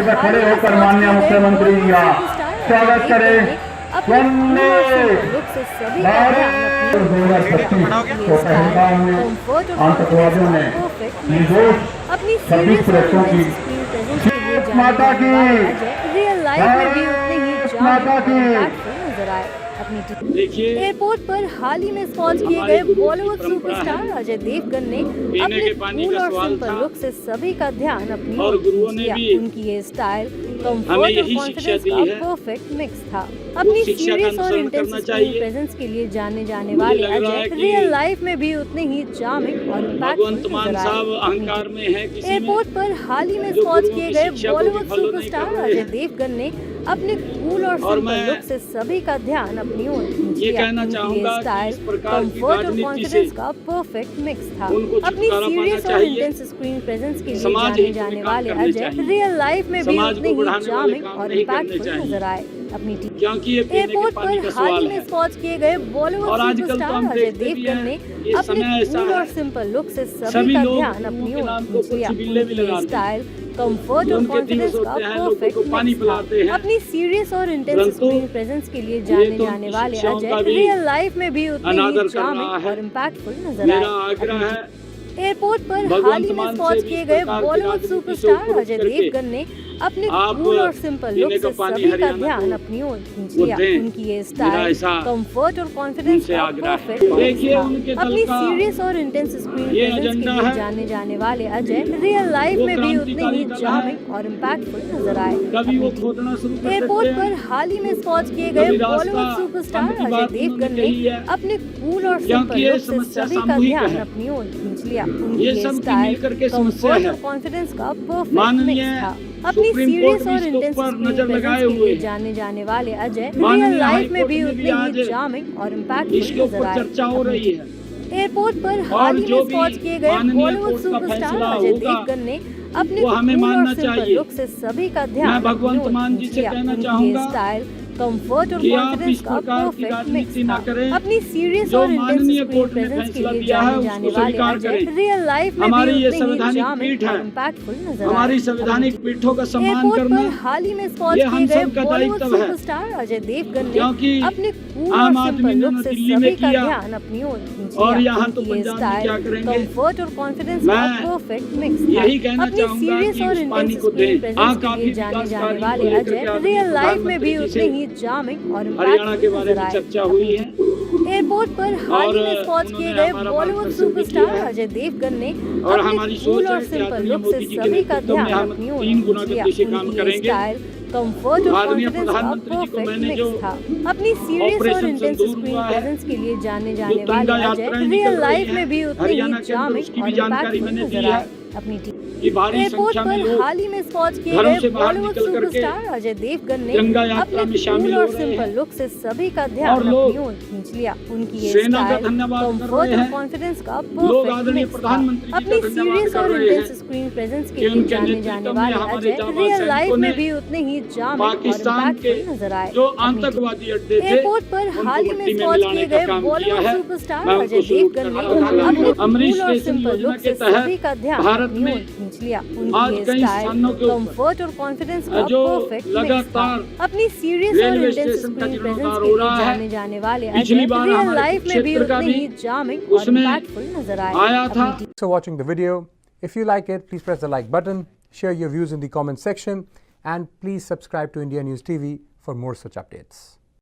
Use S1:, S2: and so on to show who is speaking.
S1: कृपया खड़े होकर माननीय मुख्यमंत्री का स्वागत करें। वंदे भारत 2025 को पहलगाम में आतंकवादियों ने निर्दोष 26 पुलिसों की माता की माता की
S2: एयरपोर्ट पर हाल ही में स्पॉट किए गए बॉलीवुड सुपरस्टार अजय देवगन ने अपने कूल और सिंपल लुक से सभी का ध्यान अपनी ओर खींच लिया। उनकी ये स्टाइल कंफर्ट और कॉन्फिडेंस का परफेक्ट मिक्स था। अपनी सीरियस और इंटेंस स्क्रीन प्रेजेंस के लिए जाने जाने वाले अजय रियल लाइफ में भी उतने ही चार्मिंग और इम्पैक्टफुल नजर आए। एयरपोर्ट पर हाल ही में स्पॉट किए गए बॉलीवुड सुपरस्टार अजय देवगन ने अपने कूल और सिंपल लुक से सभी का ध्यान अपनी ओर खींच लिया। उनकी स्टाइल कंफर्ट और कॉन्फिडेंस का परफेक्ट मिक्स था। अपनी सीरियस और इंटेंस स्क्रीन प्रेजेंस के लिए जाने जाने वाले अजय रियल लाइफ में भी उतने ही चार्मिंग और इम्पैक्टफुल नजर आए। अपनी एयरपोर्ट पर हाल ही में स्पॉट किए गए बॉलीवुड सुपरस्टार अजय देवगन ने अपने कूल और सिंपल लुक से सभी का ध्यान अपनी ओर खींच लिया। उनकी स्टाइल कंफर्ट और कॉन्फिडेंस का परफेक्ट मिक्स था। अपनी सीरियस और इंटेंस स्क्रीन प्रेजेंस के लिए जाने जाने वाले अजय रियल लाइफ में भी उतने ही चार्मिंग और इम्पैक्टफुल नजर आए। एयरपोर्ट पर हाल ही में स्पॉट किए गए बॉलीवुड सुपरस्टार अजय देवगन ने अपने कूल और सिंपल लुक से सभी का ध्यान अपनी ओर खींच लिया। उनकी ये स्टाइल कंफर्ट और कॉन्फिडेंस का परफेक्ट मिक्स था। अपनी सीरियस और इंटेंस स्क्रीन प्रेजेंस के लिए जाने जाने वाले अजय रियल लाइफ में भी उतने ही चार्मिंग और इम्पैक्टफुल नजर आए। एयरपोर्ट पर हाल ही में स्पॉट किए गए बॉलीवुड सुपरस्टार अजय देवगन ने अपने कूल और सिंपल लुक से सभी का ध्यान अपनी ओर खींच लिया। उनकी ये स्टाइल कंफर्ट और कॉन्फिडेंस का परफेक्ट मिक्स था। अपनी सीरियस और इंटेंस स्क्रीन प्रेजेंस के लिए जाने जाने वाले अजय रियल लाइफ में भी उतने ही चार्मिंग और इम्पैक्टफुल नजर आए। एयरपोर्ट पर हाल ही में स्पॉट किए गए बॉलीवुड सुपरस्टार अजय देवगन ने अपने कूल और सिंपल लुक से सभी का ध्यान अपनी ओर खींच लिया। उनकी स्टाइल कंफर्ट और कॉन्फिडेंस का परफेक्ट मिक्स था। अपनी सीरियस और इंटेंस स्क्रीन प्रेजेंस के लिए जाने जाने वाले अजय रियल लाइफ में भी उतने ही चार्मिंग और इम्पैक्टफुल नजर आए।
S3: हमारी संवैधानिक पीठों का सम्मान करना
S2: पर हाल ही में स्पॉट किए गए बॉलीवुड सुपरस्टार अजय देवगन ने अपने कूल और सिंपल लुक से सभी का ध्यान अपनी ओर खींच लिया।
S3: और यहाँ तो पंजाब में क्या करेंगे,
S2: कंफर्ट और कॉन्फिडेंस का परफेक्ट मिक्स था। अपनी सीरियस और इंटेंस स्क्रीन प्रेजेंस के लिए जाने जाने वाले अजय रियल लाइफ में भी उतने ही चार्मिंग और
S3: हरियाणा के बारे में चर्चा हुई है।
S2: एयरपोर्ट पर हाल ही में स्पॉट किए गए बॉलीवुड सुपरस्टार अजय देवगन ने अपने कूल और सिंपल लुक से सभी का ध्यान अपनी ओर खींच लिया। उनकी स्टाइल कंफर्ट और कॉन्फिडेंस का परफेक्ट मिक्स था। अपनी सीरियस और इंटेंस स्क्रीन प्रेजेंस के लिए जाने जाने वाले अजय रियल लाइफ में भी उतने ही चार्मिंग और इम्पैक्टफुल नजर आए। अपनी एयरपोर्ट पर हाल ही में स्पॉट किए गए बॉलीवुड सुपरस्टार अजय देवगन ने अपने कूल और सिंपल लुक से सभी का ध्यान अपनी ओर खींच लिया। उनकी ये स्टाइल कंफर्ट और कॉन्फिडेंस का परफेक्ट मिक्स था। अपनी सीरियस और इंटेंस स्क्रीन प्रेजेंस के लिए जाने जाने वाले अजय रियल लाइफ में भी उतने ही चार्मिंग और इम्पैक्टफुल नजर आए। एयरपोर्ट पर हाल ही में स्पॉट किए गए बॉलीवुड सुपरस्टार अजय देवगन ने अपने कूल और सिंपल लुक से सभी का ध्यान अपनी ओर खींच लिया। उनकी स्टाइल कंफर्ट और कॉन्फिडेंस का परफेक्ट मिक्स था। अपनी सीरियस और इंटेंस स्क्रीन प्रेजेंस के लिए जाने जाने वाले अजय रियल लाइफ में भी उतने ही चार्मिंग और इम्पैक्टफुल नजर आए।
S4: Thanks for watching the video. If you like it, please press the like button, share your views in the comment section, and please subscribe to India News TV for more such updates.